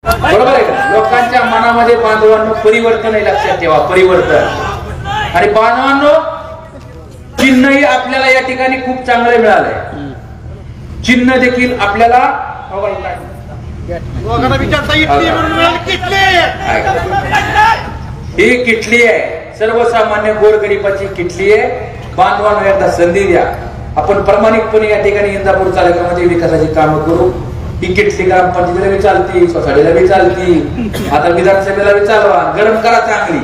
बरोबर आहे का? लोकांच्या मनामध्ये बांधवांनो परिवर्तन आहे, लक्षात ठेवा, परिवर्तन. आणि बांधवांनो चिन्हही आपल्याला या ठिकाणी खूप चांगले मिळालंय. चिन्ह देखील आपल्याला ही किटली आहे, सर्वसामान्य गोरगरिबाची किटली आहे. बांधवांनो एकदा संधी द्या, आपण प्रामाणिकपणे या ठिकाणी इंदापूर तालुक्यामध्ये विकासाची कामं करू. ही किटली ग्रामपंचायतीला बी चालती, सोसायटीला बी चालती, आता विधानसभेला बी चालवा, गरम करा चांगली,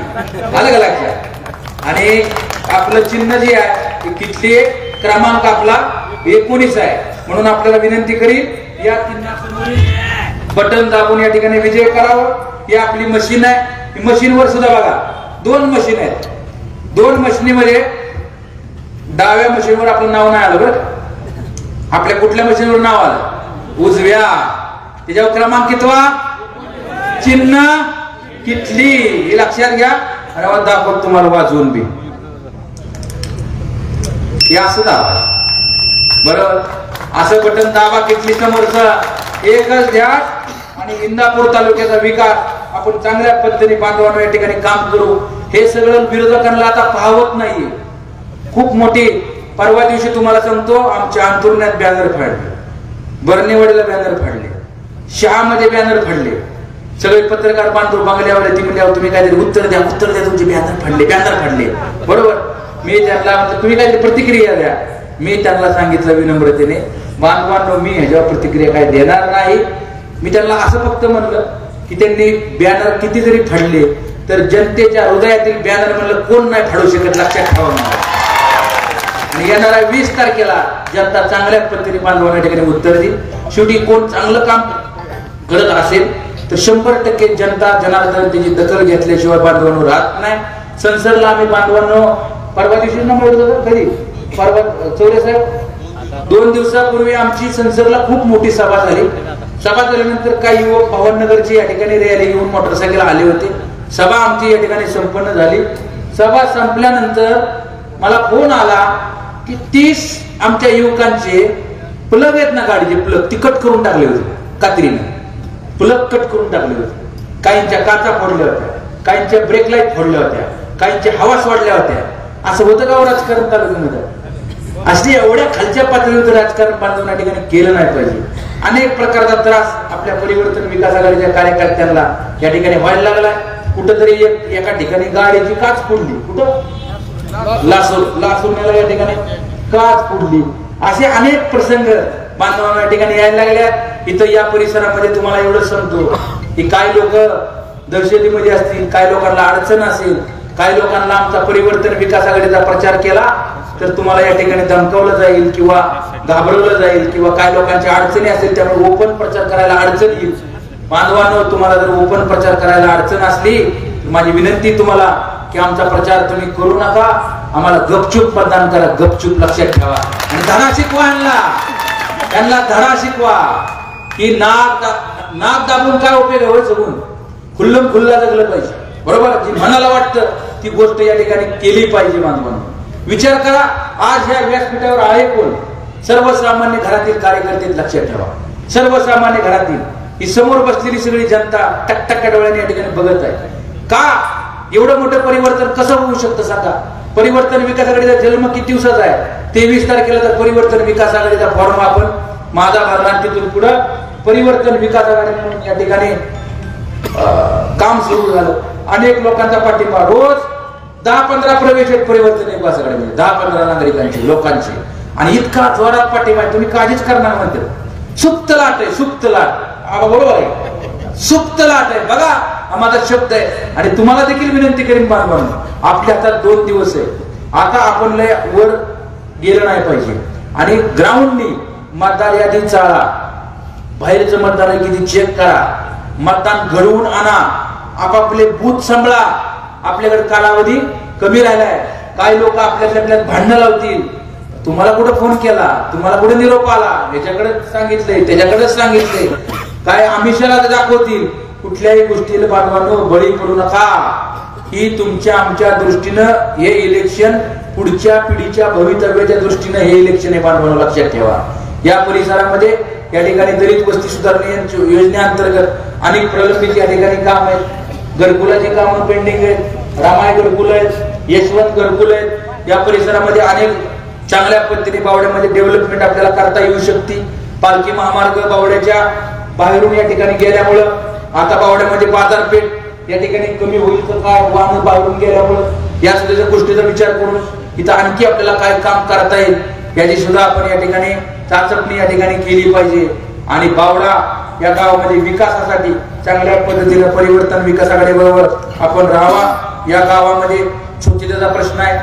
आलं का लक्षात. आणि आपलं चिन्ह जे आहे किटली आहे, क्रमांक आपला 19 आहे. म्हणून आपल्याला विनंती करीन या चिन्हासमोर बटन दाबून या ठिकाणी विजय करावं. ही आपली मशीन आहे. ही मशीनवर सुद्धा बघा 2 मशीन आहेत. 2 मशीनीमध्ये डाव्या मशीनवर आपलं नाव नाही आलं बरं. आपल्या कुठल्या मशीनवर नाव आलं? उजव्या. त्याच्यावर क्रमांक कितवा? चिन्ह किटली, हे लक्षात घ्या. आणि दाखवत तुम्हाला वाजवून बी असं दाबा. बरोबर, असं बटन दाबा किटली समोरच एकच द्या. आणि इंदापूर तालुक्याचा विकास आपण चांगल्या पद्धतीने बांधवांना या ठिकाणी काम करू. हे सगळं विरोधकांना आता पाहत नाहीये. खूप मोठी परवा दिवशी तुम्हाला सांगतो, आमच्या अंतुरण्यात बॅनर फाडले, बर्नेवाडीला बॅनर फाडले, शहामध्ये बॅनर फाडले. सगळे पत्रकार बांधव बंगल्यावर येते म्हणल्यावर तुम्ही काहीतरी उत्तर द्या तुमचे बॅनर फाडले. बरोबर, मी त्यांना म्हटलं तुम्ही काहीतरी प्रतिक्रिया द्या. मी त्यांना सांगितलं विनम्रतेने, बांधवांनो मी ह्याच्यावर प्रतिक्रिया काय देणार नाही. मी त्यांना असं फक्त म्हणलं की त्यांनी बॅनर किती जरी फाडले तर जनतेच्या हृदयातील बॅनर म्हणलं कोण नाही फाडू शकत, लक्षात ठेवा. आणि येणाऱ्या 20 तारखेला जनता चांगल्या पद्धतीने बांधवांना ठिकाणी उत्तर देईल. शेवटी कोण चांगलं काम करत असेल तर 100% जनता जनार्दन त्याची दखल घेतल्याशिवाय बांधवांनो राहत नाही. संसदला आम्ही बांधवांनो परवा दिवशी कधी परवा चौरे साहेब 2 दिवसापूर्वी आमची संसदला खूप मोठी सभा झाली. सभा झाल्यानंतर काही युवक भावनगरची या ठिकाणी रॅली घेऊन मोटरसायकल आले होते. सभा आमची या ठिकाणी संपन्न झाली. सभा संपल्यानंतर मला फोन आला की 30 आमच्या युवकांचे प्लग आहेत ना, गाडीचे प्लग ती कट करून टाकले होते, कात्रीने प्लग कट करून टाकले होते. काहींच्या काचा फोडल्या होत्या, काहींच्या ब्रेक लाईट फोडल्या होत्या, काहींच्या हवा सोडल्या होत्या. असं होतं का राजकारण तालुक्यामध्ये? असली एवढ्या खालच्या पातळीवर राजकारण बांधवण्या ठिकाणी केलं नाही पाहिजे. अनेक प्रकारचा त्रास आपल्या परिवर्तन विकास आघाडीच्या कार्यकर्त्यांना या ठिकाणी व्हायला लागला. कुठंतरी एका ठिकाणी गाडीची काच फोडली, कुठं लासूर या ठिकाणी काच फोडली. असे अनेक प्रसंग बांधवांना या ठिकाणी यायला लागल्या. इथं या परिसरामध्ये तुम्हाला एवढं सांगतो की काही लोक दहशतीमध्ये असतील, काही लोकांना अडचण असेल, काही लोकांना आमचा परिवर्तन विकास आघाडीचा प्रचार केला तर तुम्हाला या ठिकाणी धमकावलं जाईल किंवा घाबरवलं जाईल, किंवा काही लोकांच्या अडचणी असेल त्यामुळे ओपन प्रचार करायला अडचण येईल. बांधवांनो तुम्हाला जर ओपन प्रचार करायला अडचण असली तर माझी विनंती तुम्हाला की आमचा प्रचार तुम्ही करू नका, आम्हाला गपचूप मतदान करा, गपचूप, लक्षात ठेवा. आणि धडा शिकवा त्यांना धडा शिकवा की नाक दाबून काय उपयोग आहे, जगून खुल्लम खुल्ला जगलं पाहिजे. बरोबर, जी मनाला वाटतं ती गोष्ट या ठिकाणी केली पाहिजे. बांधवांनो विचार करा, आज ह्या व्यासपीठावर आहे कोण? सर्वसामान्य घरातील कार्यकर्ते, लक्षात ठेवा. सर्वसामान्य घरातील ही समोर बसलेली सगळी जनता टकटक्या डोळ्याने या ठिकाणी बघत आहे. का एवढं मोठं परिवर्तन कसं होऊ शकतं सांगा? परिवर्तन विकास आघाडीचा जन्म किती दिवसाचा आहे? 23 तारखेला तर परिवर्तन विकास आघाडीचा फॉर्म आपण माझा भरला. तिथून पुढं परिवर्तन विकास आघाडी म्हणून या ठिकाणी काम सुरू झालं. अनेक लोकांचा पाठिंबा, रोज 10-15 प्रवेश आहेत परिवर्तन विकास आघाडीमध्ये, 10-15 नागरिकांचे, लोकांचे. आणि इतका जोरात पाठिंबा आहे, तुम्ही काळजीच करणार म्हणते. सुप्त लाट आहे, सुप्त लाट. बरोबर आहे, सुप्त लाट आहे. बघा हा माझा शब्द आहे. आणि तुम्हाला देखील विनंती करीन बांधवांनो, आपल्या हातात 2 दिवस आहे. आता आपण लय वर गेलं नाही पाहिजे. आणि ग्राउंडनी मतदार यादी चाळा, बाहेरचं मतदार किती चेक करा, मतदान घडवून आणा, आपापले बूथ सांभाळा. आपल्याकडे कालावधी कमी राहिलाय. काही लोक आपल्यात भांडणं लावतील. तुम्हाला कुठं फोन केला, तुम्हाला कुठे निरोप आला, याच्याकडे सांगितलंय, त्याच्याकडेच सांगितलंय, काय आमिषाला दाखवतील. कुठल्याही गोष्टीला बांधवांनो बळी पडू नका. ही तुमच्या आमच्या दृष्टीनं हे इलेक्शन पुढच्या पिढीच्या भवितव्याच्या दृष्टीनं हे इलेक्शन आहे बांधवांनो, लक्षात ठेवा. या परिसरामध्ये या ठिकाणी दलित वस्ती सुधारणा योजनेअंतर्गत आणि प्रलंबित या ठिकाणी काम आहेत, घरकुलाची कामं पेंडिंग आहेत, रामाय घरकुल आहेत, यशवंत घरकुल आहेत. या परिसरामध्ये अनेक चांगल्या पद्धतीने बावड्यामध्ये डेव्हलपमेंट आपल्याला करता येऊ शकते. पालखी महामार्ग बावड्याच्या बाहेरून या ठिकाणी गेल्यामुळं आता बावड्यामध्ये बाजारपेठ या ठिकाणी कमी होईल तर काय, वाहन बाहेरून गेल्यामुळं या सुद्धा गोष्टीचा विचार करून इथं आणखी आपल्याला काय काम करता येईल याची सुद्धा आपण या ठिकाणी चाचपणी या ठिकाणी केली पाहिजे. आणि बावडा या गावामध्ये विकासासाठी चांगल्या पद्धतीने परिवर्तन विकास आघाडीबरोबर आपण राहावा. या गावामध्ये स्वच्छतेचा प्रश्न आहे.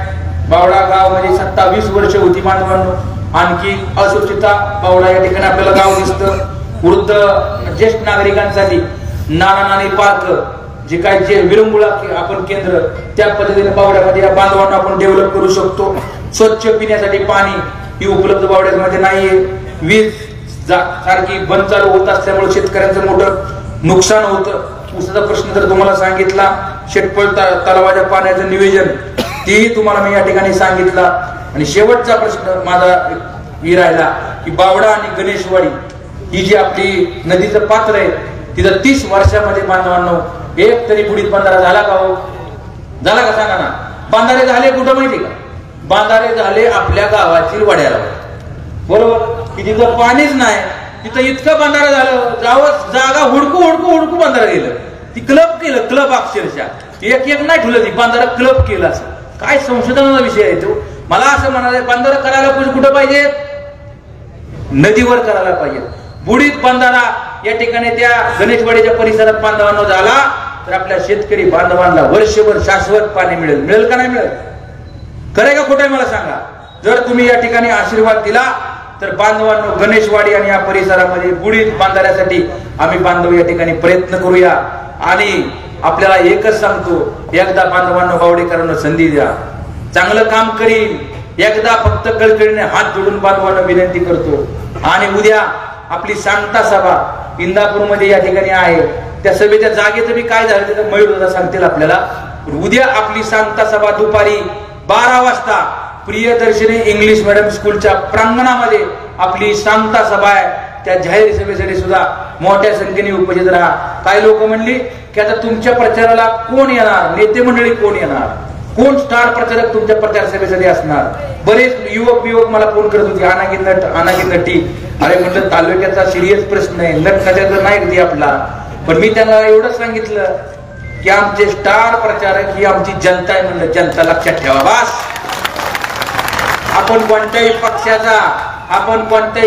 बावडा गावामध्ये 27 वर्ष होती बांधवांनो, आणखी अस्वच्छता बावडा या ठिकाणी आपल्याला गाव दिसतं. वृद्ध ज्येष्ठ नागरिकांसाठी नाना नानी पार्क जे काय जे विरंगुळा आपण केंद्र त्या पद्धतीने बावड्यामध्ये या बांधवांना आपण डेव्हलप करू शकतो. स्वच्छ पिण्यासाठी पाणी ही उपलब्ध बावड्यामध्ये नाहीये. वीज सारखी बंद चालू होत असल्यामुळे शेतकऱ्यांचं मोठं नुकसान होतं. ऊसाचा प्रश्न तर तुम्हाला सांगितला, शेतपळ तलावाच्या पाण्याचं नियोजन तेही तुम्हाला मी या ठिकाणी सांगितला. आणि शेवटचा प्रश्न माझा ही राहिला की बावडा आणि गणेशवाडी ही जी आपली नदीचं पात्र आहे तिथं 30 वर्षामध्ये बांधवांनो एक तरी बुडीत बंधारा झाला का हो? झाला का सांगा ना. बांधारे झाले कुठं माहिती का? बांधारे झाले आपल्या गावातील वड्याला, बरोबर की जिथं पाणीच नाही तिथं इतकं बंधारा झालं, जागा हुडकू बंधारा गेलं. ती क्लब केलं, क्लब अक्षरशः एक नाही ठेवलं, ती बंधारा क्लब केलं. असं काय संशोधनाचा विषय आहे तो. मला असं म्हणायचं बंधारा करायला कुठं पाहिजे? नदीवर करायला पाहिजे. बुडीत बंधारा या ठिकाणी त्या गणेशवाडीच्या परिसरात बांधवांना झाला तर आपल्या शेतकरी बांधवांना वर्षभर शाश्वत पाणी मिळेल. मिळेल का नाही मिळेल? खरं का खोटं मला सांगा. जर तुम्ही या ठिकाणी आशीर्वाद दिला तर बांधवांनो गणेशवाडी आणि या परिसरामध्ये बुडीत बांधाऱ्यासाठी आम्ही बांधव या ठिकाणी प्रयत्न करूया. आणि आपल्याला एकच सांगतो, एकदा बांधवांनो बावडेकरांना संधी द्या, चांगलं काम करीन. एकदा फक्त कळकळीने हात जोडून बांधवांना विनंती करतो. आणि उद्या आपली सांगता सभा इंदापूरमध्ये या ठिकाणी आहे. त्या सभेच्या जागेचं बी काय झालं ते मयूर दादा सांगतील आपल्याला. उद्या आपली सांगता सभा दुपारी 12 वाजता प्रियदर्शनी इंग्लिश मीडियम स्कूलच्या प्रांगणामध्ये आपली सांगता सभा आहे. त्या जाहीर सभेसाठी सुद्धा मोठ्या संख्येने उपस्थित राहा. काही लोक म्हणली की आता तुमच्या प्रचाराला कोण येणार, नेते मंडळी कोण येणार, कोण स्टार प्रचारक तुमच्या प्रचार सभेसाठी असणार. बरेच युवक मला फोन करत होते, अनागी नटी. अरे म्हटलं तालुक्याचा सिरियस प्रश्न आहे, नट नटायचं नाही कधी आपला. पण मी त्यांना एवढंच सांगितलं की आमचे स्टार प्रचारक ही आमची जनता आहे. म्हणलं जनता लक्षात ठेवा बस. आपण कोणत्याही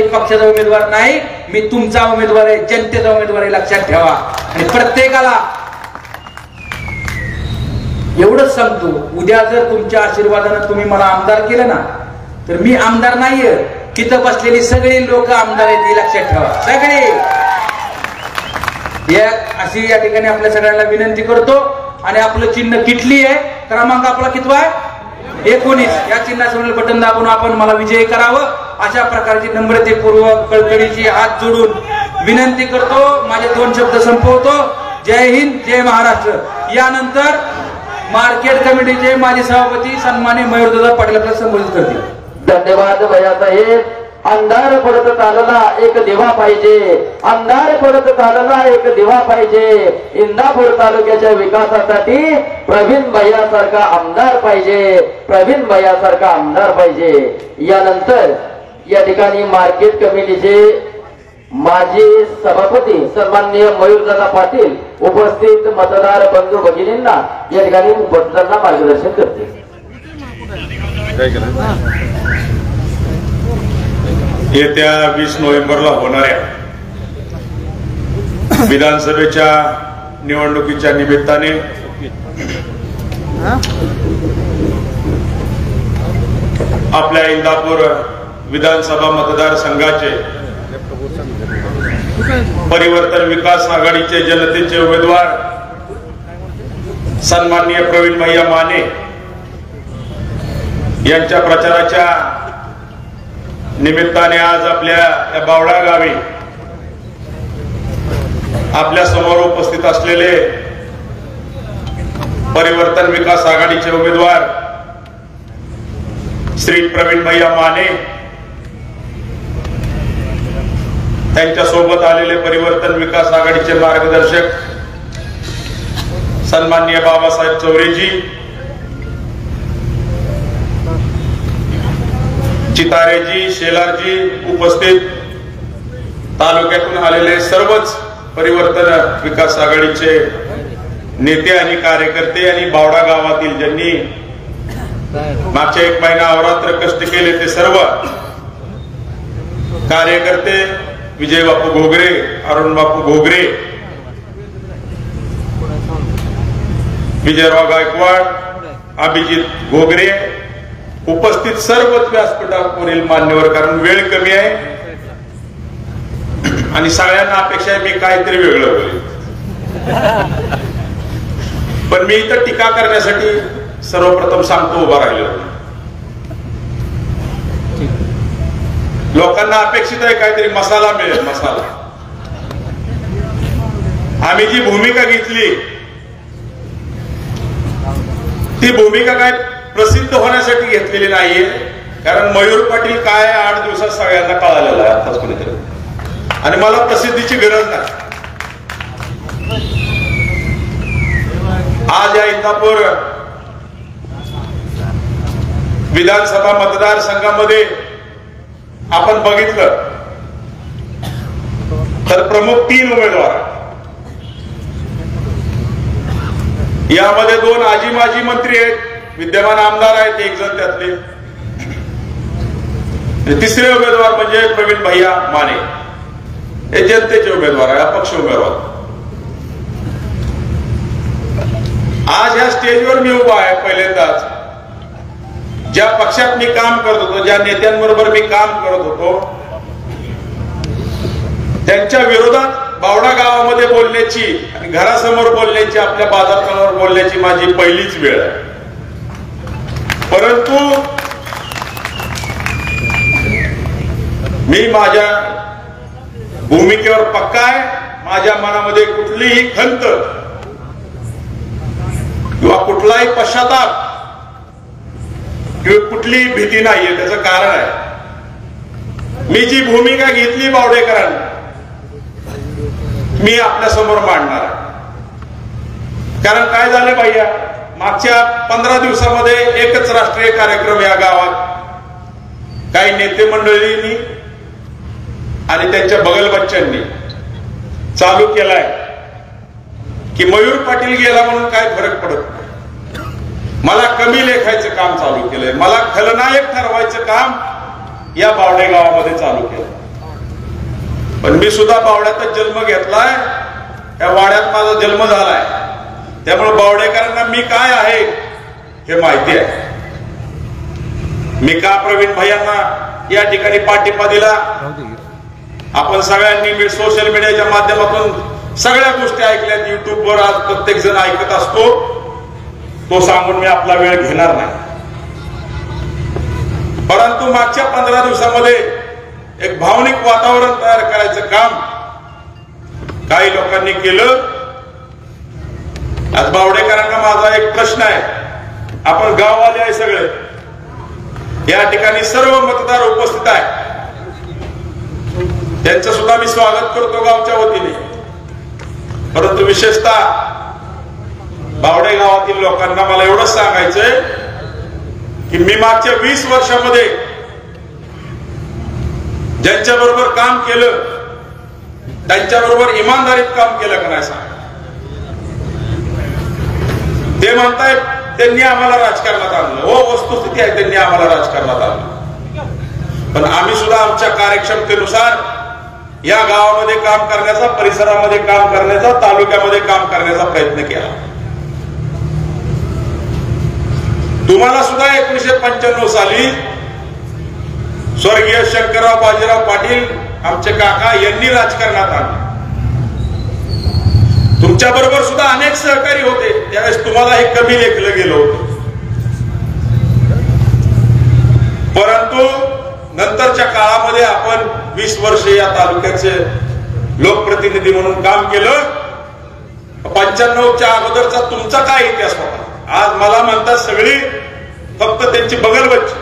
पक्षाचा उमेदवार नाही, मी तुमचा उमेदवार आहे, जनतेचा उमेदवार आहे, लक्षात ठेवा. आणि प्रत्येकाला एवढंच सांगतो, उद्या जर तुमच्या आशीर्वादाने तुम्ही मला आमदार केलं ना तर मी आमदार नाहीये, तिथं बसलेली सगळी लोक आमदार आहेत हे लक्षात ठेवा. सगळे अशी या ठिकाणी आपल्या सगळ्यांना विनंती करतो. आणि आपलं चिन्ह किटली आहे, क्रमांक आपला कितवा आहे? 19. या चिन्हासमोर बटन दाबून आपण मला विजयी करावं अशा प्रकारची नम्रतेपूर्वक कळकळीची हात जोडून विनंती करतो. माझे 2 शब्द संपवतो. जय हिंद, जय महाराष्ट्र. यानंतर मार्केट कमिटीचे माजी सभापती सन्मान्य मयूरदादा पाटील आपल्याला संबोधित करतील. धन्यवाद भैयासाहेब. अंधार पडत चालला एक दिवा पाहिजे, अंधार पडत चालला एक दिवा पाहिजे. इंदापूर तालुक्याच्या विकासासाठी प्रवीण भैयासारखा आमदार पाहिजे, प्रवीण भैयासारखा आमदार पाहिजे. यानंतर या ठिकाणी मार्केट कमिटीचे माजी सभापती सन्माननीय मयूरदादा पाटील उपस्थित मतदार बंधू भगिनींना या ठिकाणी उपस्थितांना मार्गदर्शन करतील. येत्या 20 नोव्हेंबरला होणाऱ्या विधानसभेच्या निवडणुकीच्या निमित्ताने आपल्या इंदापूर विधानसभा मतदारसंघाचे परिवर्तन विकास आघाडीचे जनतेचे उमेदवार सन्माननीय प्रवीण भैया माने यांच्या प्रचाराच्या निमित्ताने आज आपल्या या बावडा गावी आपल्या समोर उपस्थित असलेले परिवर्तन विकास आघाडीचे उमेदवार श्री प्रवीण भैया माने त्यांच्या सोबत आलेले परिवर्तन विकास आघाडीचे मार्गदर्शक सन्माननीय बाबासाहेब चौरेजी, चितारेजी, शेलारजी, उपस्थित तालुक्यातून आलेले सर्वच परिवर्तन विकास आघाडीचे नेते आणि कार्यकर्ते आणि बावडा गावातील ज्यांनी मागच्या 1 महिना अहोरात्र कष्ट केले ते सर्व कार्यकर्ते, विजय बापू घोगरे, अरुण बापू घोगरे, विजयराव गायकवाड, अभिजित घोगरे, उपस्थित सर्वच व्यासपीठावरील मान्यवर, कारण वेळ कमी आहे आणि सगळ्यांना अपेक्षा आहे मी काहीतरी वेगळं बोलेन, पण मी इथं टीका करण्यासाठी सर्वप्रथम सांगतो उभा राहिलो. लोकांना अपेक्षित आहे काहीतरी मसाला मिळेल, मसाला. आम्ही जी भूमिका घेतली ती भूमिका काय प्रसिद्ध होण्यासाठी घेतलेली नाहीये, कारण मयूर पाटील काय 8 दिवसात सगळ्यांना कळालेलं आहे आताच कोणीतरी, आणि मला प्रसिद्धीची गरज नाही. आज या इंदापूर विधानसभा मतदारसंघामध्ये आपण बघितलं तर प्रमुख 3 उमेदवार, यामध्ये 2 आजी माजी मंत्री आहेत, विद्यमान आमदार आहेत 1 जण त्यातले, तिसरे उमेदवार म्हणजे प्रवीण भैया माने, हे जनतेचे उमेदवार आहे, अपक्ष उमेदवार. आज या स्टेजवर मी उभा आहे पहिल्यांदाच. ज्या पक्षात मी काम करत होतो, ज्या नेत्यांबरोबर मी काम करत होतो, त्यांच्या विरोधात बावडा गावामध्ये बोलण्याची आणि घरासमोर बोलण्याची, आपल्या बाजारतळावर बोलण्याची माझी पहिलीच वेळ आहे. परंतु मी माझ्या भूमिकेवर पक्का आहे. माझ्या मनामध्ये कुठलीही खंत किंवा कुठलाही पश्चाताप किंवा कुठलीही भीती नाहीये. त्याचं कारण आहे मी जी भूमिका घेतली बावडेकरांनी मी आपल्या समोर मांडणार आहे. कारण काय झालं भैया, मागच्या 15 दिवसामध्ये एकच राष्ट्रीय कार्यक्रम या गावात काही नेते मंडळींनी आणि त्यांच्या बगलबच्च्यांनी चालू केलाय की मयूर पाटील गेला म्हणून काय फरक पडत नाही. मला कमी लेखायचं काम चालू केलंय, मला खलनायक ठरवायचं काम या बावडे गावामध्ये चालू केलं. पण मी सुद्धा बावड्यातच जन्म घेतलाय, या वाड्यात माझा जन्म झालाय, त्यामुळे बावडेकरांना मी काय आहे हे माहिती आहे. मी का प्रवीण भैयांना या ठिकाणी पाठिंबा दिला, आपण सगळ्यांनी मी सोशल मीडियाच्या माध्यमातून सगळ्या गोष्टी ऐकल्यात, युट्यूबवर आज प्रत्येक जण ऐकत असतो, तो सांगून मी आपला वेळ घेणार नाही. परंतु मागच्या 15 दिवसामध्ये एक भावनिक वातावरण तयार करायचं काम काही लोकांनी केलं. आज बावडेकरांना माझा एक प्रश्न आहे, आपण गाववाले आहे सगळे, या ठिकाणी सर्व मतदार उपस्थित आहे, त्यांचं सुद्धा मी स्वागत करतो गावच्या वतीने. परंतु विशेषतः बावडे गावातील लोकांना मला एवढंच सांगायचंय की मी मागच्या 20 वर्षामध्ये ज्यांच्या बरोबर काम केलं त्यांच्याबरोबर इमानदारीत काम केलं का नाही सांग. ते म्हणतायत त्यांनी आम्हाला राजकारणात आणलं. हो, वस्तुस्थिती आहे, त्यांनी आम्हाला राजकारणात आणलं, पण आम्ही सुद्धा आमच्या कार्यक्षमतेनुसार या गावामध्ये काम करण्याचा, परिसरामध्ये काम करण्याचा, तालुक्यामध्ये काम करण्याचा प्रयत्न केला. तुम्हाला सुद्धा 1995 साली स्वर्गीय शंकरराव बाजीराव पाटील आमचे काका यांनी राजकारणात आणले. तुमच्या बरोबर सुद्धा अनेक सहकारी होते, त्यावेळेस तुम्हालाही कमी लेखलं गेलं होतं. परंतु नंतरच्या काळामध्ये आपण 20 वर्षे या तालुक्याचे लोकप्रतिनिधी म्हणून काम केलं. 95च्या अगोदरचा तुमचा काय इतिहास होता? आज मला म्हणतात सगळी फक्त त्यांची बगलबच्ची,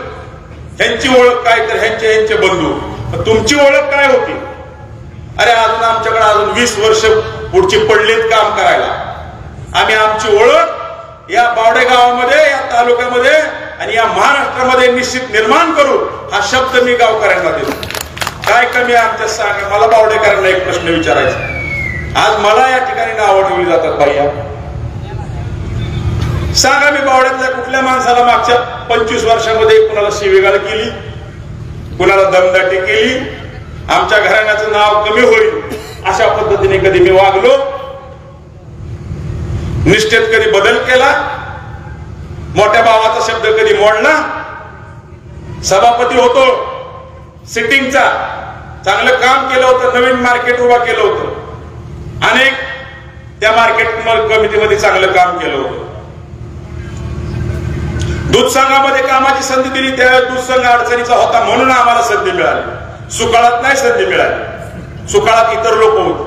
ह्यांची ओळख काय तर ह्यांचे बंधू, तुमची ओळख काय होती? अरे अजून आमच्याकडे अजून 20 वर्ष पुढची पडलीत काम करायला. आम्ही आमची ओळख या बावडे गावामध्ये, या तालुक्यामध्ये आणि या महाराष्ट्रामध्ये निश्चित निर्माण करू, हा शब्द मी गावकऱ्यांना देतो. काय कमी आहे आमच्या सांगा. मला बावडेकरांना एक प्रश्न विचारायचा. आज मला या ठिकाणी नावं ठेवली जातात. भैया सांगा, मी बावड्यातल्या कुठल्या माणसाला मागच्या 25 वर्षामध्ये कुणाला शिवीगाळ केली, कुणाला दमदाटी केली, आमच्या घराण्याचं नाव कमी होईल अशा पद्धतीने कधी मी वागलो, निष्ठेत कधी बदल केला, मोठ्या भावाचा शब्द कधी मोडला, सभापती होतो सिटिंगचा, चांगलं काम केलं होतं, नवीन मार्केट उभा केलं होतं, अनेक त्या मार्केट कमिटीमध्ये चांगलं काम केलं होतं. दूध संघामध्ये कामाची संधी दिली, त्यावेळेस दूध संघ अडचणीचा होता म्हणून आम्हाला संधी मिळाली. सुकाळात नाही संधी मिळाली, सुकाळात इतर लोक होते,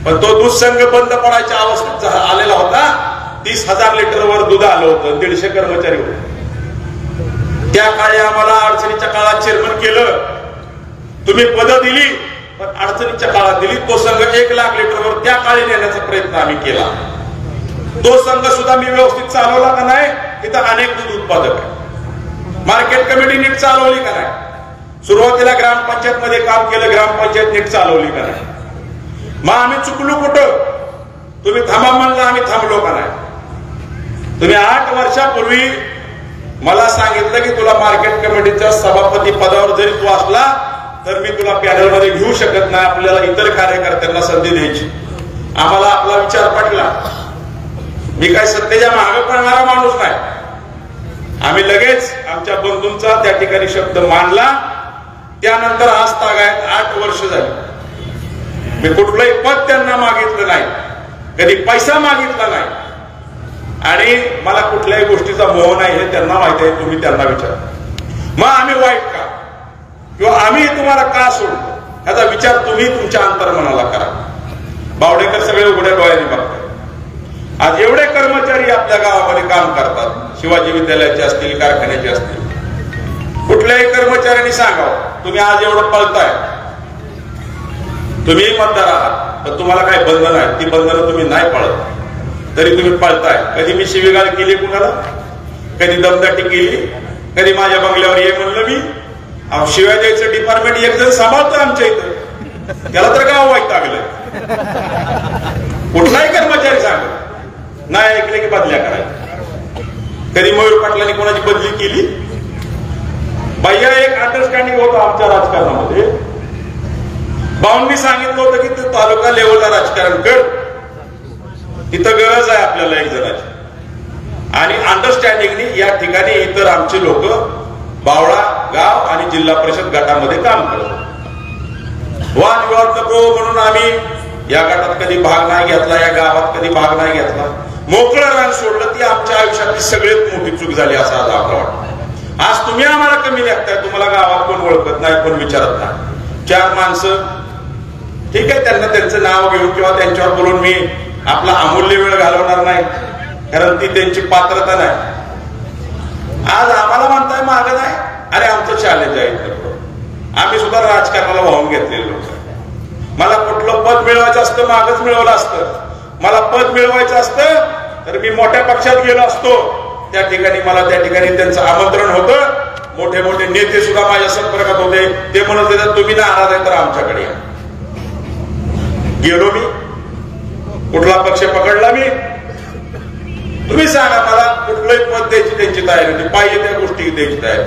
पण तो दूध संघ बंद पडायच्या अवस्थेत आलेला होता. 30,000 लिटरवर दूध आलं होतं, 150 कर्मचारी होते. त्या काळी आम्हाला अडचणीच्या काळात चेअरमन केलं. तुम्ही पद दिली पण अडचणीच्या काळात दिली. तो संघ 1 लाख लिटरवर त्या काळी नेण्याचा प्रयत्न आम्ही केला. तो संघ सुद्धा मी व्यवस्थित चालवला का नाही. इथं अनेक दूध उत्पादक आहे. मार्केट कमिटी नीट चालवली का नाही. सुरुवातीला ग्रामपंचायत मध्ये काम केलं, ग्रामपंचायत नीट चालवली का नाही. मग आम्ही चुकलो कुठं. तुम्ही थांबा म्हणलं, आम्ही थांबलो का नाही. तुम्ही 8 वर्षापूर्वी मला सांगितलं की तुला मार्केट कमिटीच्या सभापती पदावर जरी तू असला तर मी तुला पॅनल मध्ये घेऊ शकत नाही, आपल्याला इतर कार्यकर्त्यांना संधी द्यायची. आम्हाला आपला विचार पटला. मी काय सत्तेच्या मागे पडणारा माणूस नाही. आम्ही लगेच आमच्या बंधूंचा त्या ठिकाणी शब्द मांडला. त्यानंतर आज तागायत 8 वर्ष झाली. मी कुठलंही पद त्यांना मागितलं नाही, कधी पैसा मागितला नाही, आणि मला कुठल्याही गोष्टीचा मोह नाही हे त्यांना माहिती आहे. तुम्ही त्यांना विचारा. मग आम्ही वाईट का किंवा आम्ही तुम्हाला का सोडतो याचा विचार तुम्ही तुमच्या अंतर्मनाला करा. बावडेकर सगळे उघड्या डोळ्याने बघतात. आज एवढे कर्मचारी आपल्या गावामध्ये काम करतात, शिवाजी विद्यालयाचे असतील, कारखान्याचे असतील. कुठल्याही कर्मचाऱ्यांनी सांगावं, तुम्ही आज एवढं पळताय, तुम्ही मतदार आहात, पण तुम्हाला काही बंधन आहे, ती बंधनं तुम्ही नाही पाळत तरी तुम्ही पळताय. कधी मी शिवीगाळ केली कुणाला, कधी दमदाटी केली, कधी माझ्या बंगल्यावर ये म्हणलं मी. शिवाय द्यायचं डिपार्टमेंट एक जण सांभाळतोय आमच्या इथं, त्याला तर गाव वाईट लागलं. कुठलाही कर्मचारी सांगत नाही ऐकले की बदल्या करायच्या. कधी मयूर पाटलांनी कोणाची बदली केली. भैया एक अंडरस्टँडिंग होतं आमच्या राजकारणामध्ये. बावन्नी सांगितलं होतं की तू तालुका लेवलला राजकारण कर, तिथं गरज आहे आपल्याला एक जणाची. आणि अंडरस्टँडिंगनी या ठिकाणी इतर आमचे लोक बावळा गाव आणि जिल्हा परिषद गटामध्ये काम करतात. वादविवाद नको म्हणून आम्ही या गटात कधी भाग नाही घेतला, या गावात कधी भाग नाही घेतला. मोकळं रान सोडलं. ती आमच्या आयुष्यातली सगळ्यात मोठी चूक झाली असं आज आम्हाला वाटतं. आज तुम्ही आम्हाला कमी लेखताय. तुम्हाला गावात कोण ओळखत नाही, कोण विचारत नाही. 4 माणसं ठीक आहे, त्यांना त्यांचं नाव घेऊन किंवा त्यांच्यावर बोलून मी आपला अमूल्य वेळ घालवणार नाही, कारण ती त्यांची पात्रता नाही. आज आम्हाला म्हणताय मागं नाही. अरे आमचं चॅलेंज आहे. आम्ही सुद्धा राजकारणाला वाहून घेतलेले लोक. मला कुठलं पद मिळवायचं असतं मागच मिळवलं असतं. मला पद मिळवायचं असतं तर मी मोठ्या पक्षात गेलो असतो. त्या ठिकाणी मला त्या ठिकाणी त्यांचं आमंत्रण होतं. मोठे मोठे नेते सुद्धा माझ्या संपर्कात होते. ते म्हणत होते तुम्ही नाराज आहे तर आमच्याकडे या. गेलो मी. कुठला पक्ष पकडला मी. तुम्ही सांगा मला कुठलंही पद द्यायची त्यांची तयारी होती. पाहिजे त्या गोष्टी द्यायची तयारी.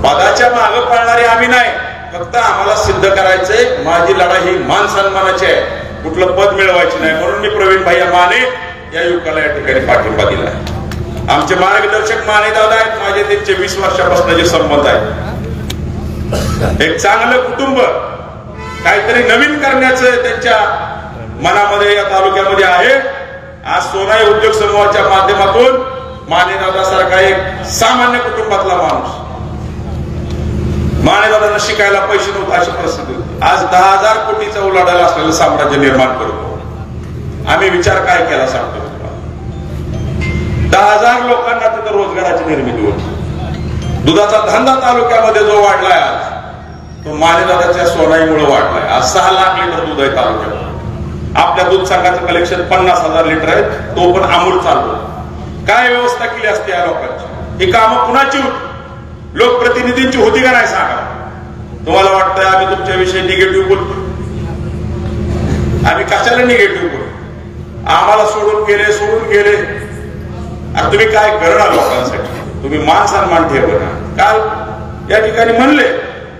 पदाच्या मागे पळणारे आम्ही नाही. फक्त आम्हाला सिद्ध करायचंय माझी लढाई ही मान सन्मानाची आहे, कुठलं पद मिळवायची नाही. म्हणून मी प्रवीण भैया माने या युवकाला या ठिकाणी पाठिंबा दिला. आमचे मार्गदर्शक माने दादा आहेत. माझे त्यांचे 20 वर्षापासून जे संबंध आहेत. एक चांगलं कुटुंब, काहीतरी नवीन करण्याचं त्यांच्या मनामध्ये या तालुक्यामध्ये आहे. आज सोनाई उद्योग समूहाच्या माध्यमातून माने दादा सारखा एक सामान्य कुटुंबातला माणूस, माने दादांना शिकायला पैसे नव्हते अशी परिस्थिती होती. आज 10,000 कोटीचा उलाढाल असलेलं साम्राज्य निर्माण करतो. आम्ही विचार काय केला सांगतो. 10,000 लोकांना तिथं रोजगाराची निर्मिती होती. दुधाचा धंदा तालुक्यामध्ये जो वाढलाय आज, तो मानेदाराच्या सोनाईमुळे वाढलाय. आज 6 लाख लिटर दूध आहे तालुक्यात. आपल्या दूध संघाचं कलेक्शन 50,000 लिटर आहे, तो पण अमूल चालतो. काय व्यवस्था केली असते या लोकांची? ही कामं कुणाची होती? लोकप्रतिनिधींची होती का नाही सांगा. तुम्हाला वाटतंय आम्ही तुमच्याविषयी निगेटिव्ह बोलतो? आम्ही कशाला निगेटिव्ह बोलतो? आम्हाला सोडून गेले. आता तुम्ही काय करणार लोकांसाठी? तुम्ही मान सन्मान ठेवा ना. काल या ठिकाणी म्हणले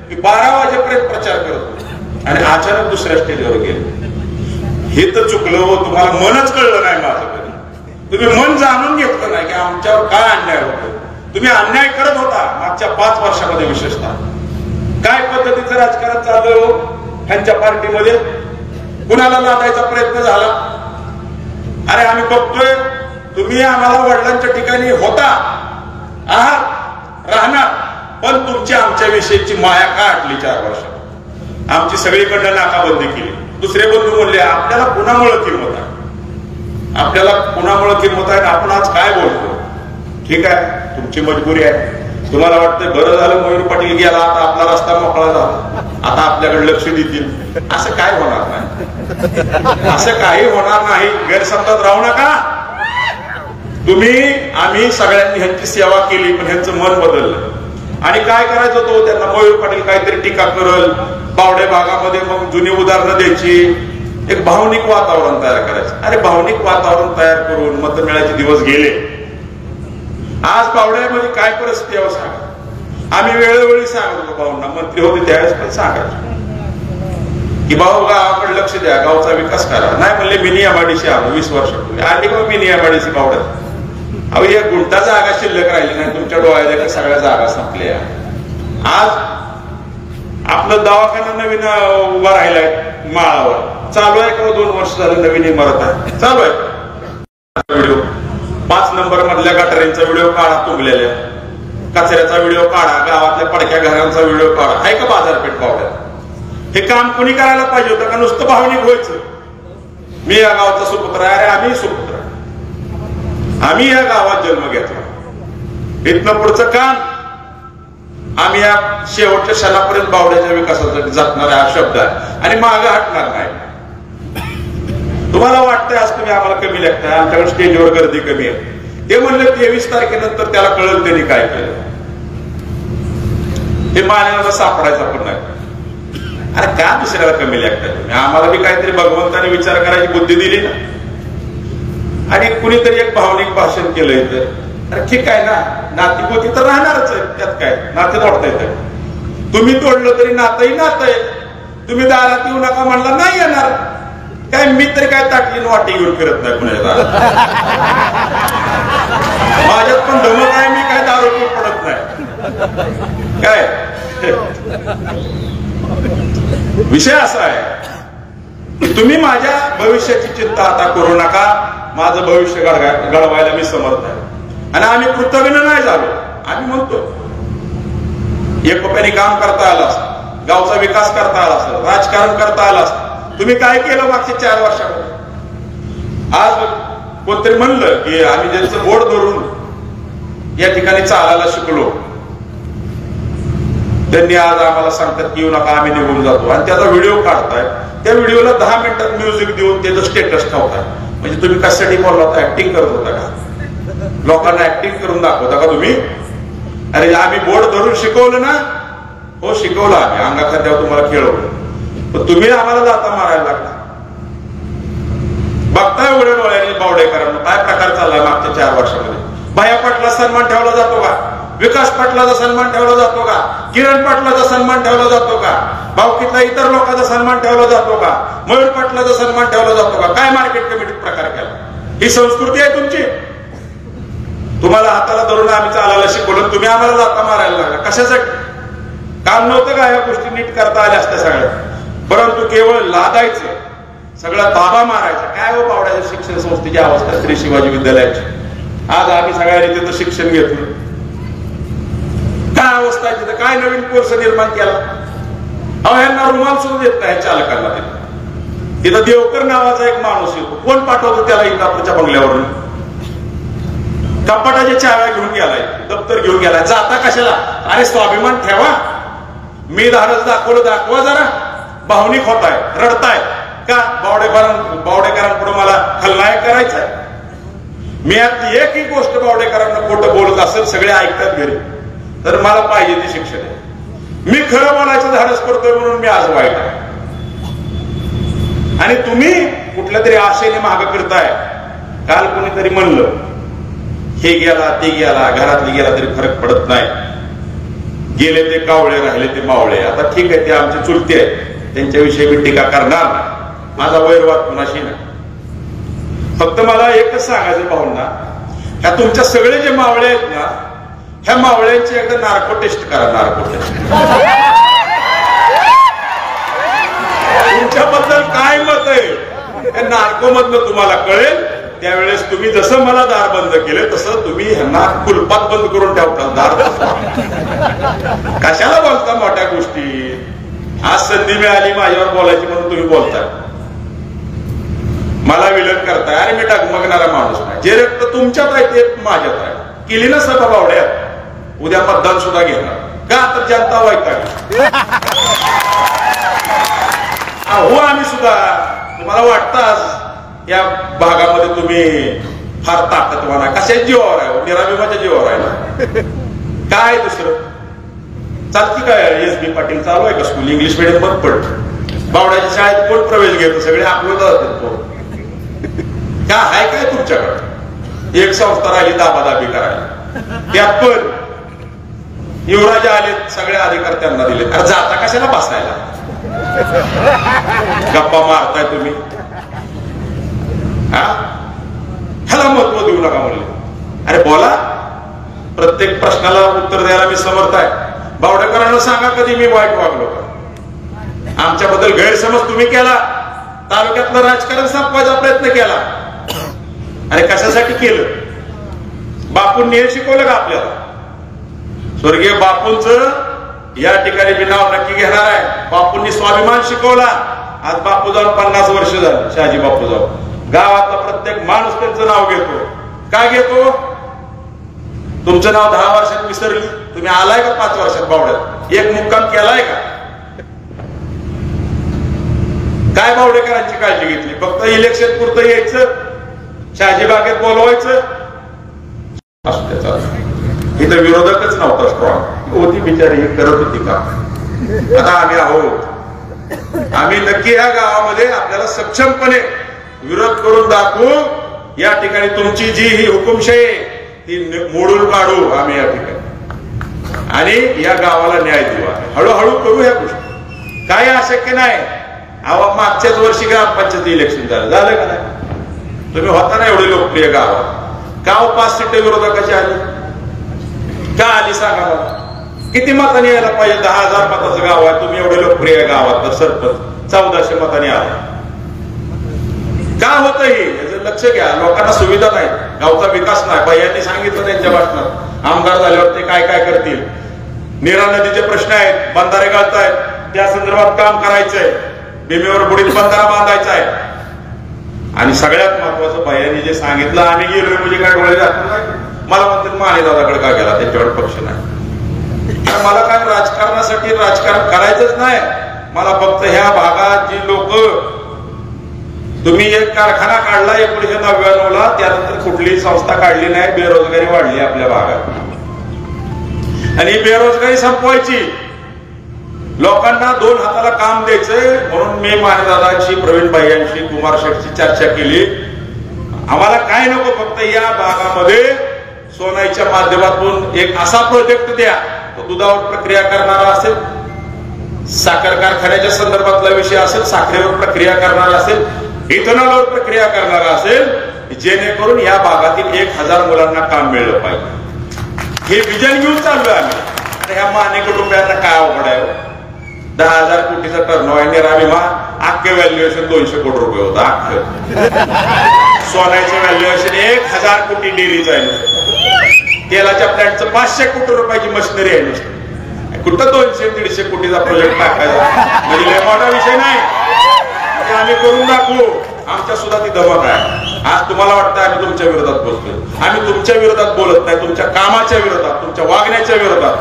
की 12 वाजेपर्यंत प्रचार करतो आणि अचानक दुसऱ्या स्टेजवर गेले. हे तर चुकलं हो. तुम्हाला मनच कळलं नाही माझं कधी. तुम्ही मन जाणून घेतलं नाही की आमच्यावर काय अन्याय होतो. तुम्ही अन्याय करत होता मागच्या 5 वर्षामध्ये. विशेषतः काय पद्धतीचं राजकारण चाललंय हो ह्यांच्या पार्टीमध्ये? कुणाला लादायचा प्रयत्न झाला? अरे आम्ही बघतोय तुम्ही आम्हाला वडिलांच्या ठिकाणी होता, आहात, राहणार, पण तुमची आमच्या विषयीची माया का आटली 4 वर्षात? आमची सगळीकडनं नाकाबंदी केली. दुसरे बंधू म्हणले आपल्याला कुणामुळे किंमत आहे, आपल्याला कुणामुळे किंमत आहे. आपण आज काय बोलतो? ठीक आहे, तुमची मजबुरी आहे. तुम्हाला वाटतं बरं झालं मयूर पाटील गेला, आता आपला रस्ता मोकळा झाला, आता आपल्याकडे लक्ष देतील. असं काय होणार नाही. असं काही होणार नाही. गैरसमजात राहू नका. आम्ही सगळ्यांनी ह्यांची सेवा केली, पण ह्यांचं मन बदललं. आणि काय करायचं होतं त्यांना? मयूर पाटील काहीतरी टीका करल, बावडे भागामध्ये मग जुनी उदाहरणं द्यायची, एक भावनिक वातावरण तयार करायचं. अरे भावनिक वातावरण तयार करून मत मिळायचे दिवस गेले. आज बावड्यामध्ये काय परिस्थिती आहे सांगा. आम्ही वेळोवेळी सांगत होतो भाऊंना, मंत्री होते त्यावेळेस पण सांगायचो की भाऊ गावाकडे लक्ष द्या, गावचा विकास करा. नाही म्हणले मिनी एमआयडीसी आणू 20 वर्षापूर्वी. आणि मग मिनी एमआयडीसी बावड्यात. अहो एक गुंठा जागा शिल्लक राहिली नाही तुमच्या डोळ्याच्या, सगळ्या जागा संपल्या. आज आपलं दवाखाना नवीन उभा राहिलाय माळावर, चालू आहे का? 2 वर्ष झालं नवीन इमारत आहे, चालू आहे. व्हिडिओ 5 नंबर मधल्या गटारींचा व्हिडिओ काढा, तुंबलेल्या कचऱ्याचा व्हिडिओ काढा, गावातल्या पडक्या घरांचा व्हिडिओ काढा. आहे का बाजारपेठ पावड्यात? हे काम कोणी करायला पाहिजे होतं का नुसतं भावनिक व्हायचं? मी या गावाचा सुपुत्र आहे. अरे आम्ही सुपुत्र, आम्ही या गावात जन्म घेतला. इथनं पुढचं काम आम्ही या शेवटच्या क्षणापर्यंत बावड्याच्या विकासासाठी जपणार हा शब्द आहे आणि मागे हटणार नाही. तुम्हाला वाटतंय आज तुम्ही आम्हाला कमी लागताय, आमच्याकडे स्टेजवर गर्दी कमी आहे. ते म्हणले 23 तारखेनंतर त्याला कळलं त्यांनी काय केलं. हे मान्याला सापडायचं पण नाही. अरे का दुसऱ्याला कमी लागताय तुम्ही? आम्हाला बी काहीतरी भगवंताने विचार करायची बुद्धी दिली ना. आणि कुणीतरी एक भावनिक भाषण केलंय तर अरे ठीक आहे ना, नातीपोती तर राहणारच आहे, त्यात काय नाते तोडता येतं. तुम्ही तोडलं तरी नातंही नातं आहे. तुम्ही दारात येऊ नका म्हणला नाही येणार. काय मी तरी काय ताटली वाटी घेऊन फिरत नाही कुणाच्या दारात. माझ्यात पण धमक आहे, मी काय दारू पिऊन पडत नाही. काय विषय असा आहे की तुम्ही माझ्या भविष्याची चिंता आता करू नका. माझं भविष्य घडवायला मी समर्थ आहे. आणि आम्ही कृतज्ञ नाही झालो. आम्ही म्हणतो एकोप्याने काम करता आलं असतं, गावचा विकास करता आला असतं, राजकारण करता आलं असतं. तुम्ही काय केलं मागच्या 4 वर्षामध्ये? आज कोणतरी म्हणलं की आम्ही ज्यांचं बोट धरून या ठिकाणी चालायला शिकलो, त्यांनी आज आम्हाला सांगतात की येऊ नका, आम्ही निघून जातो. आणि त्याचा व्हिडिओ काढताय, त्या व्हिडिओला 10 मिनिटात म्युझिक देऊन त्याचं स्टेटस ठेवताय. म्हणजे तुम्ही कशासाठी बोलला होता? ऍक्टिंग करत होता का? लोकांना ऍक्टिंग करून दाखवता का तुम्ही? अरे आम्ही बोर्ड धरून शिकवलं ना. हो शिकवलं आम्ही, अंगाखांद्यावर तुम्हाला खेळवलं, पण तुम्ही आम्हाला लाथा मारायला लागला. बघताय उघड्या डोळ्याने बावडेकरांना काय प्रकार चाललाय मागच्या 4 वर्षामध्ये. भैया पाटला सन्मान ठेवला जातो का? विकास पाटलाचा सन्मान ठेवला जातो का? किरण पाटलाचा सन्मान ठेवला जातो का? भावकीतल्या इतर लोकांचा सन्मान ठेवला जातो का? मयूर पाटलाचा सन्मान ठेवला जातो का? काय मार्केट कमिटीत प्रकार केला? ही संस्कृती आहे तुमची? तुम्हाला हाताला धरून आम्ही चालायला शिकवलं, तुम्ही आम्हाला लाथा मारायला लागला. कशासाठी? काम नव्हतं का या गोष्टी नीट करता आल्या असत्या सगळ्या? परंतु केवळ लादायचं, सगळा ताबा मारायचा. काय हो पावड्याच्या शिक्षण संस्थेची अवस्था श्री शिवाजी विद्यालयाची. आज आम्ही सगळ्यांनी तिथं शिक्षण घेतलं. काय अवस्था आहे तिथं? काय नवीन कोर्स निर्माण केला? अहो यांना रुमाल सुद्धा देत नाही चालकांना. तिथं देवकर नावाचा एक माणूस येतो, कोण पाठवतो त्याला इंदापूरच्या बंगल्यावरून? कपाटाच्या चाव्या घेऊन गेलाय, दप्तर घेऊन गेलाय. जाता कशाला? अरे स्वाभिमान ठेवा. मी धाडस दाखवलं, दाखवा जरा. भावनिक होताय, रडताय का? बावडेकरांपुढे मला खलनायक करायचंय. मी यातली एकही गोष्ट बावडेकरांना खोटं बोलत असेल, सगळे ऐकतात घरी, तर मला पाहिजे ती शिक्षा द्या. मी खरं बोलायचं धाडस करतोय म्हणून मी आज वाईट आहे. आणि तुम्ही कुठल्या तरी आशेने मागं करताय. काल कोणीतरी म्हणलं हे गेला ते गेला, घरातली गेला तरी फरक पडत नाही, गेले ते कावळे राहिले ते मावळे. आता ठीक आहे, ते आमचे चुलते आहेत, त्यांच्याविषयी मी टीका करणार नाही, माझा वैरवाद कुणाशी नाही. फक्त मला एकच सांगायचं भाऊंना, ह्या तुमच्या सगळे जे मावळे आहेत ना, ह्या मावळ्यांची एकदा नार्को टेस्ट करा. नार्को टेस्ट तुमच्याबद्दल काय मत आहे नार्को मधनं तुम्हाला कळेल. त्यावेळेस तुम्ही जसं मला दार बंद केले तसं तुम्ही ह्यांना कुलपात बंद करून ठेवता दार. कशाला बोलता मोठ्या गोष्टी? आज संधी मिळाली माझ्यावर बोलायची म्हणून तुम्ही बोलताय, मला विलन करताय. अरे मी डगमगणारा माणूस नाही. जे रक्त तुमच्यात आहे ते माझ्यात आहे. केली ना सभा बावड्यात, उद्या मतदान सुद्धा घेणार का? तर जनता वैतागली. हो आम्ही सुद्धा. तुम्हाला वाटतं या भागामध्ये तुम्ही फार ताकदवान आहे. कशाच्या जीवावर आहे? निराभिमाच्या जीवावर आहे ना. काय दुसरं चालती काय? एस.बी. पाटील चालू आहे का स्कूल? इंग्लिश मिडियम बंद पडत. बावड्याच्या शाळेत कोण प्रवेश घेतो? सगळे आपलं जातात. काय आहे काय तुमच्याकडे? एक संस्था राहिली दाबादाबी करायला, त्यात पण युवराज आले, सगळे अधिकार त्यांना दिले. अरे जाता कशाला बसायला? गप्पा मारताय तुम्ही. ह्याला महत्व देऊ नका म्हणले. अरे बोला, प्रत्येक प्रश्नाला उत्तर द्यायला मी समर्थ आहे. बावडेकरांना सांगा कधी मी वाईट वागलो का? आमच्याबद्दल गैरसमज तुम्ही केला, तालुक्यातलं राजकारण संपवायचा प्रयत्न केला. अरे कशासाठी केलं? बापूंनी हे शिकवलं का आपल्याला? स्वर्गीय बापूंच या ठिकाणी मी नाव नक्की घेणार आहे. बापूंनी स्वाभिमान शिकवला. आज बापू जाऊन 50 वर्ष झालं. शहाजी बापू जाऊन गावातला प्रत्येक माणूस त्यांचं नाव घेतो. काय घेतो? तुमचं नाव 10 वर्षात विसरली. तुम्ही आलाय का 5 वर्षात बावड्यात? एक मुक्काम केलाय का? काय बावडेकरांची काळजी घेतली? फक्त इलेक्शन पुरतं यायचं, शहाजी बागेत बोलवायचं. इथं विरोधकच नव्हता स्ट्रॉंग. होती बिचारी, हे करत होती का? आता आम्ही आहोत. आम्ही नक्की या गावामध्ये आपल्याला सक्षमपणे विरोध करून दाखवू. या ठिकाणी तुमची जी ही हुकुमशाही ती मोडून काढू आम्ही या ठिकाणी, आणि या गावाला न्याय देऊ. हळूहळू करू ह्या गोष्टी. काही अशक्य नाही. मागच्याच वर्षी ग्रामपंचायत इलेक्शन झालं का नाही? तुम्ही होता ना एवढे लोकप्रिय गावात. गाव 5 सीट विरोधकाची आली का? आली सांगा मला. किती मतांनी यायला पाहिजे? 10,000 मताचं गाव आहे. तुम्ही एवढे लोकप्रिय गावात सरपंच 1400 मतांनी आला. का होतं हे? याचं लक्ष घ्या. लोकांना सुविधा नाही, गावचा विकास नाही. भैयांनी सांगितलं त्यांच्या भाषणात, आमदार झाल्यावर ते काय काय करतील. नीरा नदीचे प्रश्न आहेत, बंधारे घालतायत, त्या संदर्भात काम करायचंय. भीमेवर बुडीत बंधारा बांधायचा आहे. आणि सगळ्यात महत्वाचं भैयांनी जे सांगितलं, आम्ही गेलोय म्हणजे काय डोळे जात नाही. मला म्हणतात माने दादाकडे का गेला? त्यांच्याकडे पक्ष नाही. मला काय राजकारणासाठी राजकारण करायचंच नाही. मला फक्त ह्या भागात जी लोक, तुम्ही एक कारखाना काढला 1999ला, त्यानंतर कुठलीही संस्था काढली नाही. बेरोजगारी वाढली आपल्या भागात, आणि बेरोजगारी संपवायची, लोकांना 2 हाताला काम द्यायचंय. म्हणून मी मानेदादांशी, प्रवीण भाईंशी, कुमार शेठची चर्चा केली. आम्हाला काय नको, फक्त या भागामध्ये सोनाईच्या माध्यमातून एक असा प्रोजेक्ट द्या, तो दुधावर प्रक्रिया करणारा असेल, साखर कारखान्याच्या संदर्भातला विषय असेल, साखरेवर प्रक्रिया करणारा असेल, इथेनॉलवर प्रक्रिया करणारा असेल, जेणेकरून या भागातील 1000 मुलांना काम मिळलं पाहिजे. हे विजन घेऊन चाललोय आम्ही. आणि ह्या माने कुटुंबियांना काय अवघड आहे? 10,000 कोटीचा टर्नओव्हर. निराभिमा अख्खे व्हॅल्युएशन 200 कोटी रुपये होतं. अख्खं सोन्याचं व्हॅल्युएशन 1000 कोटी डेअरीच आहे. तेलाच्या प्लॅन्टचं 500 कोटी रुपयाची मशिनरी आहे नुसतं. कुठं 200-150 कोटीचा प्रोजेक्ट टाकायचा? म्हणजे लय मोठा विषय नाही. आम्ही करून दाखवू. आमच्या सुद्धा ती धमक आहे. आज तुम्हाला वाटतं आम्ही तुमच्या विरोधात बोलतोय. आम्ही तुमच्या विरोधात बोलत नाही, तुमच्या कामाच्या विरोधात, तुमच्या वागण्याच्या विरोधात.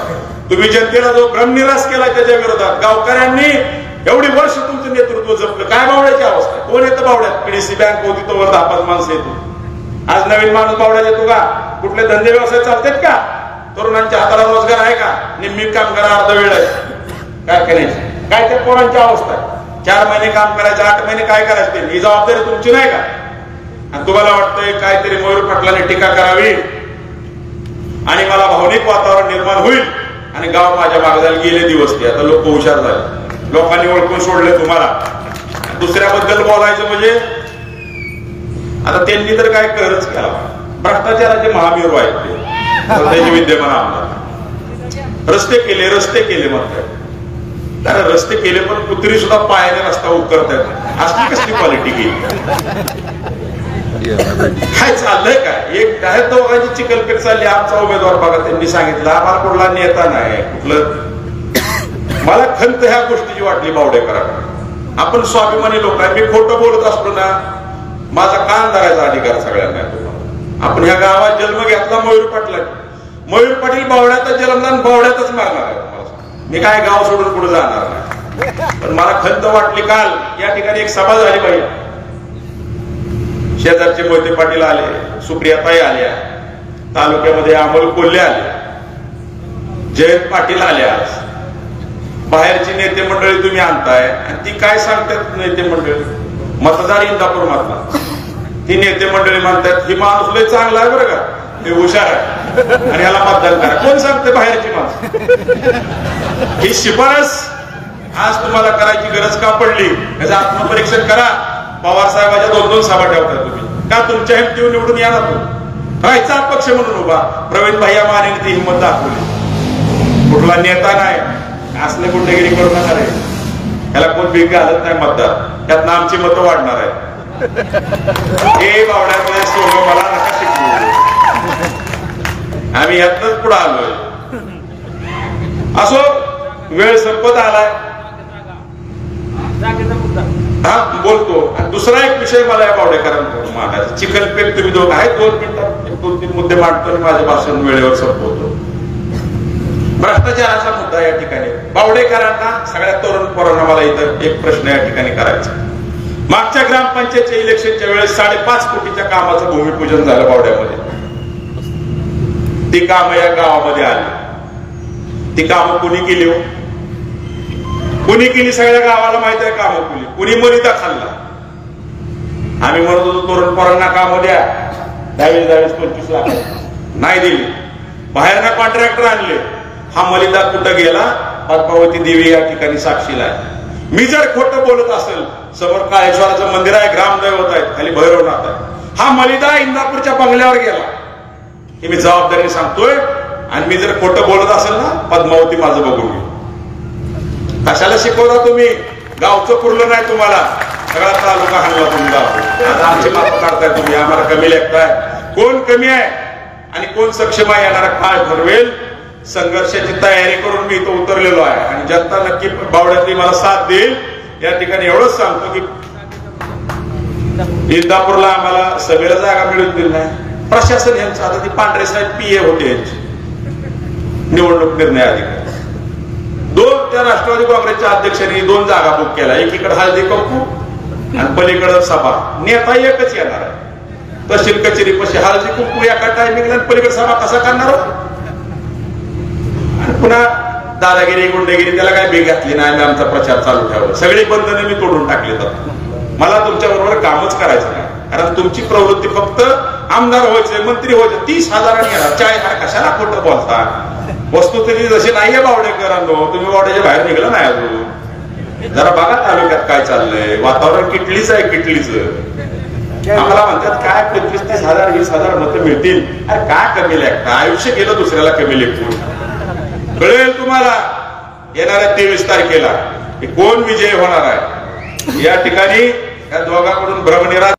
तुम्ही जनतेला जो भ्रमनिराश केला त्याच्या विरोधात गावकऱ्यांनी एवढी वर्ष तुमचं नेतृत्व जपलं. काय बावड्याची अवस्था, कोण येतं बावड्यात? पीडीसी बँक होती तोवर 10-5 माणसं येतो. आज नवीन माणूस बावड्यात येतो का? कुठले धंदे व्यवसाय चालतात का? तरुणांच्या हाताला रोजगार आहे का? निम्मी काम करा, अर्ध वेळ आहे कारखान्याची. काय त्या पोरांची अवस्था आहे? 4 महिने काम करायचे, 8 महिने काय करायचे? ही जबाबदारी तुमची नाही का? आणि तुम्हाला वाटतंय काहीतरी मयूर पाटलाने टीका करावी आणि मला भावनिक वातावरण निर्माण होईल आणि गाव माझ्या मागदाल गेले दिवस ते. आता लोक हुशार झाले, लोकांनी ओळखून सोडले तुम्हाला. दुसऱ्याबद्दल बोलायचं म्हणजे आता त्यांनी तर काय करच केला. भ्रष्टाचाराचे महावीर आहेत ते सध्याचे विद्यमान आमदार. रस्ते केले म्हणतात. अरे रस्ते केले पण कुत्री सुद्धा पायाने रस्ता उकरतायत. असली कसली क्वालिटी गेली? काय चाललंय काय? एक काय दोघांची चिकलपेट चालली. आमचा उमेदवार बघा, त्यांनी सांगितलं आम्हाला कुठला नेता नाही कुठलं. मला खंत ह्या गोष्टीची वाटली बावडेकरांना. आपण स्वाभिमानी लोक आहे. मी खोटं बोलत असलो ना, माझा कान धरायचा अधिकार सगळ्यांना आहे. आपण ह्या गावात जन्म घेतला मयूर पाटील. मयूर पाटील बावड्यातच जन्मला आणि बावड्यातच मारणार आहे. मी काय गाव सोडून पुढे जाणार नाही. पण मला खंत वाटली काल या ठिकाणी एक सभा झाली पाहिजे. शेजारचे मोहिते पाटील आले, सुप्रियाताई आल्या, तालुक्यामध्ये अमोल कोल्हे आले, जयंत पाटील आले. आज बाहेरची नेते मंडळी तुम्ही आणताय आणि ती काय सांगतात? नेते मंडळी मतदार इंदापूर मधला ती नेते मंडळी म्हणतात ही माणूस लय चांगला आहे बरं का, हे हुशार आहे आणि ह्याला मतदान करा. कोण सांगते बाहेरची माणसं? ही शिफारस आज तुम्हाला करायची गरज का पडली याचं आत्मपरीक्षण करा. पवार साहेबाच्या 2-2 सभा ठेवता तुम्ही का? तुमच्या हिमतीवर निवडून या ना. तो राहायचा पक्ष म्हणून उभा. प्रवीण भैया मानेने ती हिंमत दाखवली. कुठला नेता नाही असले गुंडगिरी करू नका रे. याला कोण भीक घालत नाही मतदार. त्यातनं आमची मतं वाढणार आहे. हे बावड्यातले सोनं मला नका शिकवू. आम्ही यातनच पुढे आलोय. असो, वेळ संपत आलाय. हा बोलतो. दुसरा एक विषय मला या बावडेकरांकडून मांडायचा. चिखलपेट तुम्ही दोघं आहेत 2 मिनिटात 2-3 मुद्दे मांडतो आणि माझे भाषण वेळेवर संपवतो. भ्रष्टाचाराचा मुद्दा या ठिकाणी बावडेकरांना, सगळ्या तरुण पोरांना मला इथं एक प्रश्न या ठिकाणी करायचा. मागच्या ग्रामपंचायतच्या इलेक्शनच्या वेळेस 5.5 कोटीच्या कामाचं भूमिपूजन झालं बावड्यामध्ये. ती कामं या गावामध्ये आली. ती कामं कुणी केली हो? कुणी केली? सगळ्या गावाला माहित आहे कामं कुणी मरिता खाल्ला. आम्ही म्हणत होतो तरुण पोरांना कामं द्या, 22-25 लाख नाही दिली. बाहेरना कॉन्ट्रॅक्टर आणले. हा मलिदा कुठं गेला? पद्मावती देवी या ठिकाणी साक्षीला आहे. मी जर खोटं बोलत असेल, समोर काळेश्वराचं मंदिर आहे, ग्रामदैवत आहे, खाली भैरवनाथ आहे. हा मलिदा इंदापूरच्या बंगल्यावर गेला हे मी जबाबदारीने सांगतोय. आणि मी जर खोटं बोलत असेल ना, पद्मावती माझं बघून घे. कशाला शिकवता तुम्ही? गावचं पुरलं नाही तुम्हाला, सगळा तालुका हाणला तुम्ही गाव. आता आमची माप काढताय तुम्ही, आम्हाला कमी लेखताय. कोण कमी आहे आणि कोण सक्षम आहे येणारा काळ ठरवेल. संघर्षाची तयारी करून मी इथं उतरलेलो आहे आणि जनता नक्की बावड्यातली मला साथ देईल. या ठिकाणी एवढंच सांगतो की इंदापूरला आम्हाला सभेला जागा मिळून दिली नाही. प्रशासन यांचं, आता ती पांढरे साहेब PA होते यांची निवडणूक निर्णय अधिकारी. 2 त्या राष्ट्रवादी काँग्रेसच्या अध्यक्षांनी 2 जागा बुक केल्या. एकीकडे हळदी कुंकू आणि पलीकडे सभा. नेता एकच येणार आहे. तहसील कचेरी पशी हळदी कुंकू एका टायमिंगला, पलीकडे सभा कसा करणार? पुन्हा दादागिरी गुंडगिरी त्याला काय बेग घातली नाही. आम्ही आमचा प्रचार चालू ठेवला. सगळी बंधने मी तोडून टाकली. तर मला तुमच्या बरोबर कामच करायचं नाही. कारण तुमची प्रवृत्ती फक्त आमदार व्हायचंय, मंत्री व्हायचं. 30,000 येणार 40,000 कशाला खोटं बोलता? वस्तुस्थिती जशी नाहीये बावडेकरांनो. तुम्ही बावड्याच्या बाहेर निघला नाही अजून. जरा बघा तालुक्यात काय चाललंय. वातावरण किटलीच आहे, किटलीच. आम्हाला म्हणतात काय 25-30,000 20,000 मतं मिळतील. अरे काय कमी लेखता? आयुष्य गेलं दुसऱ्याला कमी लेखून. कळेल तुम्हाला येणाऱ्या 23 तारखेला कोण विजय होणार आहे. या ठिकाणी या दोघांकडून भ्रमनिराश